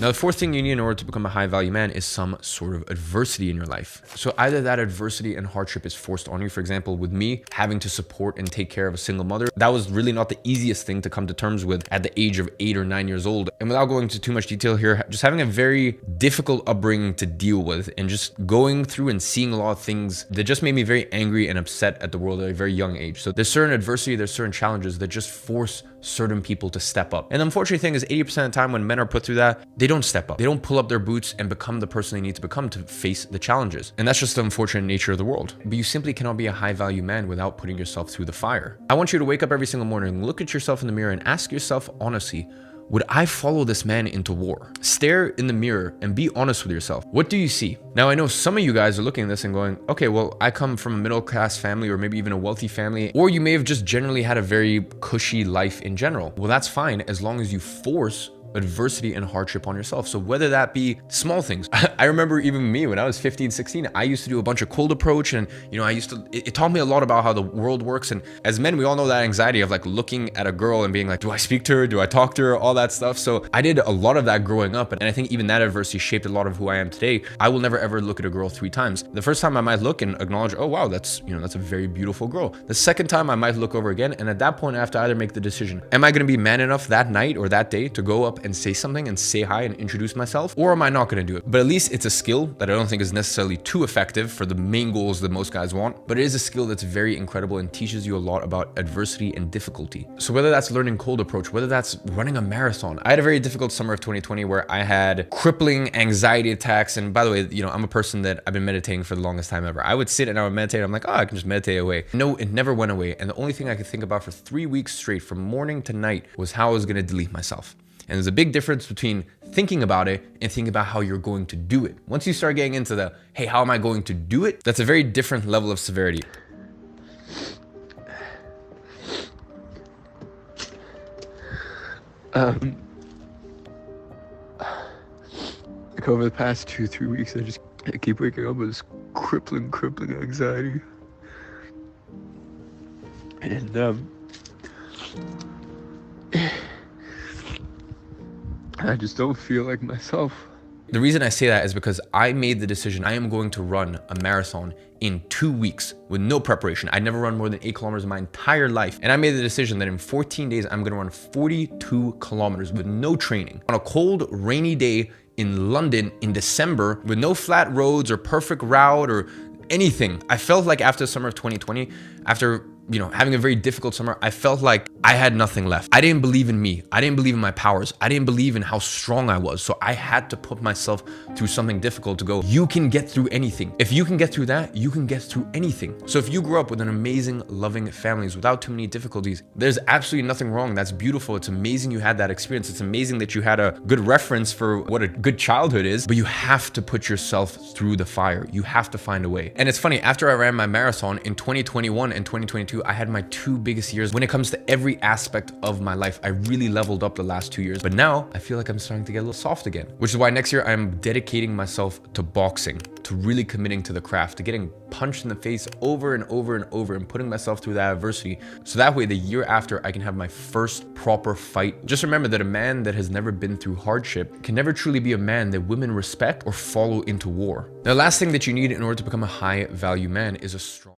Now, the fourth thing you need in order to become a high value man is some sort of adversity in your life. So either that adversity and hardship is forced on you. For example, with me having to support and take care of a single mother, that was really not the easiest thing to come to terms with at the age of 8 or 9 years old. And without going into too much detail here, just having a very difficult upbringing to deal with and just going through and seeing a lot of things that just made me very angry and upset at the world at a very young age. So there's certain adversity, there's certain challenges that just force certain people to step up. And the unfortunate thing is 80% of the time when men are put through that, they don't step up. They don't pull up their boots and become the person they need to become to face the challenges. And that's just the unfortunate nature of the world. But you simply cannot be a high value man without putting yourself through the fire. I want you to wake up every single morning, look at yourself in the mirror and ask yourself honestly, would I follow this man into war? Stare in the mirror and be honest with yourself. What do you see? Now, I know some of you guys are looking at this and going, okay, well, I come from a middle class family or maybe even a wealthy family, or you may have just generally had a very cushy life in general. Well, that's fine as long as you force adversity and hardship on yourself. So whether that be small things, I remember even me when I was 15, 16, I used to do a bunch of cold approach and, it taught me a lot about how the world works. And as men, we all know that anxiety of like looking at a girl and being like, do I speak to her? Do I talk to her? All that stuff. So I did a lot of that growing up. And I think even that adversity shaped a lot of who I am today. I will never ever look at a girl 3 times. The first time I might look and acknowledge, oh wow, that's a very beautiful girl. The second time I might look over again. And at that point, I have to either make the decision, am I going to be man enough that night or that day to go up and say something and say hi and introduce myself, or am I not going to do it? But at least it's a skill that I don't think is necessarily too effective for the main goals that most guys want, but it is a skill that's very incredible and teaches you a lot about adversity and difficulty. So whether that's learning cold approach, whether that's running a marathon. I had a very difficult summer of 2020 where I had crippling anxiety attacks. And by the way, I'm a person that I've been meditating for the longest time ever. I would sit and I would meditate. I'm like, oh, I can just meditate away. No, it never went away. And the only thing I could think about for 3 weeks straight from morning to night was how I was going to delete myself. And there's a big difference between thinking about it and thinking about how you're going to do it. Once you start getting into the, hey, how am I going to do it? That's a very different level of severity. Like over the past 2-3 weeks, I keep waking up with this crippling anxiety. And I just don't feel like myself. The reason I say that is because I made the decision I am going to run a marathon in 2 weeks with no preparation. I'd never run more than 8 kilometers in my entire life. And I made the decision that in 14 days, I'm gonna run 42 kilometers with no training on a cold, rainy day in London in December with no flat roads or perfect route or anything. I felt like after the summer of 2020, after having a very difficult summer, I felt like I had nothing left. I didn't believe in me. I didn't believe in my powers. I didn't believe in how strong I was. So I had to put myself through something difficult to go, you can get through anything. If you can get through that, you can get through anything. So if you grew up with an amazing, loving families without too many difficulties, there's absolutely nothing wrong. That's beautiful. It's amazing you had that experience. It's amazing that you had a good reference for what a good childhood is, but you have to put yourself through the fire. You have to find a way. And it's funny, after I ran my marathon in 2021 and 2022, I had my 2 biggest years when it comes to every aspect of my life. I really leveled up the last 2 years, but now I feel like I'm starting to get a little soft again, which is why next year I'm dedicating myself to boxing, to really committing to the craft, to getting punched in the face over and over and over and putting myself through that adversity. So that way the year after I can have my first proper fight. Just remember that a man that has never been through hardship can never truly be a man that women respect or follow into war. Now, the last thing that you need in order to become a high value man is a strong